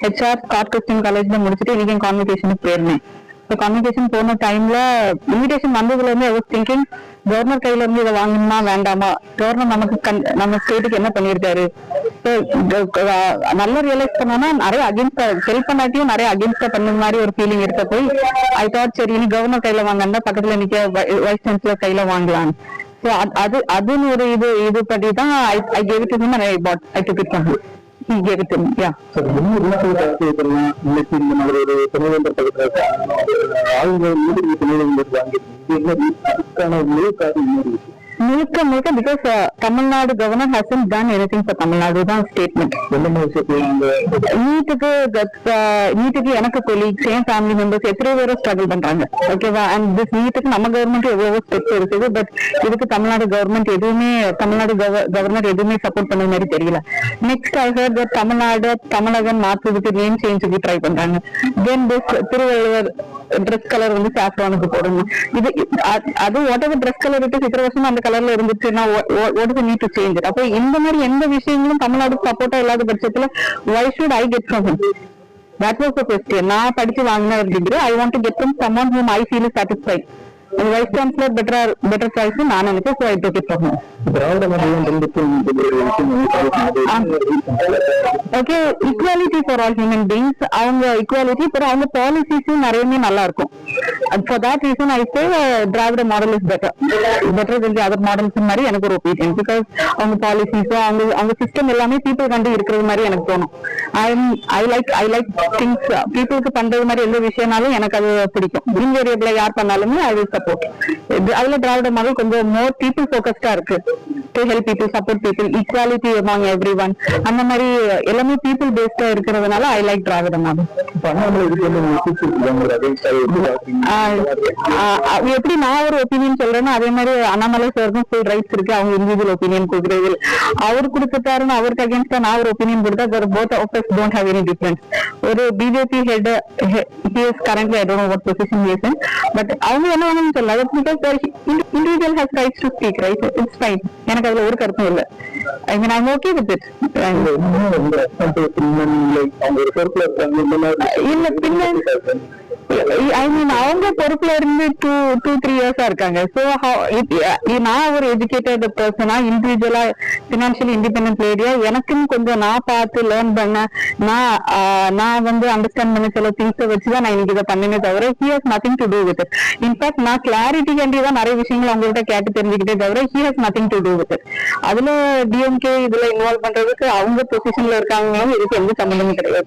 HR Scott Christian காலேஜ்ல முடிச்சுட்டு இன்னைக்கு கான்வெகேஷனுக்கு போயிருந்தேன். கம்யூனிகேஷன் போன டைம்ல இன்விடேஷன் வந்ததுல இருந்து ஐ வாஸ் திங்கிங் கவர்னர் கையில இருந்து இதை வாங்கணுமா வேண்டாமா, கவர்னர் நமக்கு நம்ம ஸ்டேட்டுக்கு என்ன பண்ணிருக்காரு. நல்லா ரியலைஸ் பண்ணோம்னா நிறைய அகேன்ஸ்டா ஹெல்ப் பண்ணாட்டியும் நிறைய அகேன்ஸ்டா பண்ண மாதிரி ஒரு ஃபீலிங் இருக்க போய் ஐ தாட் சரி இனி கவர்னர் கையில வாங்கினா பக்கத்துல நிக்க வைஸ் சான்சலர் கையில வாங்கலாம். ஸோ அதுன்னு ஒரு இது பத்தி தான் I gave it to him and I took it from him. He gave it to me. Yeah. So, இன்னைக்கு இந்த மாதிரி ஒரு துணைவேந்தர் பக்கத்துல ஆளுநர் நீதிபதி துணைவேந்தர் வாங்கி முழுக்க முழுக்க because Tamil Nadu governor hasn't ton anything for Tamil Nadu தான் ஸ்டேட்மெண்ட். நீட்டுக்கு எனக்கு கொலீக்ஸ் என் ஃபேமிலி மெம்பர்ஸ் எத்தனை பேரும் ஸ்ட்ரகிள் பண்றாங்க. ஓகேவா? அண்ட் திஸ் நீட்டுக்கு நம்ம கவர்மெண்ட் எவ்வளவோ ஸ்டெப்ஸ் இருக்குது. பட் இதுக்கு தமிழ்நாடு கவர்மெண்ட் எதுவுமே தமிழ்நாடு கவர்னர் எதுவுமே சப்போர்ட் பண்ண மாதிரி தெரியல. Next I heard that Tamil Nadu Tamilagam மாற்றுறதுக்கு நேம் சேஞ்சுக்கு ட்ரை பண்றாங்க. Then this Thiruvalluvar dress colour வந்து சாஃப்ரானுக்கு போடணும். இது அது வாட் எவர் ட்ரெஸ் கலர் இருக்கு இத்தனை வருஷமா அந்த கலர்ல இருந்துச்சுன்னா what is need to change it. அப்போ இந்த மாதிரி எந்த விஷயங்களும் தமிழ்நாடு சப்போர்ட்டா இல்லாத பட்சத்துல why should I get from him? That was the question. நான் படிச்சு வாங்கின ஒரு degree I want to get from someone whom I feel is satisfied. Vice chancellor better choice நான் நினைச்சேன். So I took it from him. Okay, equality for all human beings. அவங்க equality அவங்க பாலிசிஸும் நிறையவே நல்லா இருக்கும். For that reason I say Dravida model is better then the other models மாதிரி எனக்கு ஒரு ஒப்பீனியன். பிகாஸ் அவங்க பாலிசிஸும் அவங்க சிஸ்டம் எல்லாமே பீப்புள் கண்டு இருக்கிறது மாதிரி எனக்கு தோணும். ஐ லைக் திங்ஸ் பீப்புளுக்கு பண்றது மாதிரி எந்த விஷயம்னாலும் எனக்கு அது பிடிக்கும். இன்வேரியபிளா யார் பண்ணாலுமே ஐ வில் சப்போர்ட். அதுல திராவிட மாடல் கொஞ்சம் மோர் பீப்புள் ஃபோக்கஸ்டா இருக்கு. To help people, support people, equality among everyone, அந்த மாதிரி எல்லாமே பீப்புள் பேஸ்டா இருக்கிறதுனால ஐ லைக் திராவிட மாடல். எப்படி நான் ஒரு ஒப்பீனியன் சொல்றேன்னா அதே மாதிரி அண்ணாமலை சாருக்கும் ஃபுல் ரைட்ஸ் இருக்கு அவங்க இண்டிவிஜுவல் ஒப்பீனியன் கொடுக்குறது. அவர் கொடுத்துட்டாருன்னு அவருக்கு அகேன்ஸ்டா நான் ஒரு ஒப்பீனியன் கொடுத்தா both of us don't have any difference. ஒரு BJP head he is currently I don't know what position he is in, but அவங்க என்ன வேணும்னு சொல்லலாம். because individual has rights to speak, right? It's fine. எனக்கு அதுல ஒரு கருத்தும் இல்ல. I mean I'm okay with it. இல்ல பின்ன I mean அவங்க பொறுப்புல இருந்து 2-3 இயர்ஸா இருக்காங்க. சோ நான் ஒரு எஜுகேட்டட் பர்சனா இண்டிவிஜுவலா பினான்சியலி இண்டிபெண்டன்ட் லேடியா எனக்குன்னு கொஞ்சம் நான் பார்த்து லேர்ன் பண்ண நான் வந்து அண்டர்ஸ்டாண்ட் பண்ண சில திங்ஸை வச்சுதான் நான் இன்னைக்கு இதை பண்ணனே தவிர he has nothing to do with it. In fact நான் கிளாரிட்டி கண்டி தான் நிறைய விஷயங்கள் அவங்கள்ட்ட கேட்டு தெரிஞ்சுக்கிட்டே தவிர he has nothing to do with it. அதுல டிஎம்கே இதுல இன்வால்வ் பண்றதுக்கு அவங்க பொசிஷன்ல இருக்காங்களும் இதுக்கு எந்த சம்பந்தமும் கிடையாது.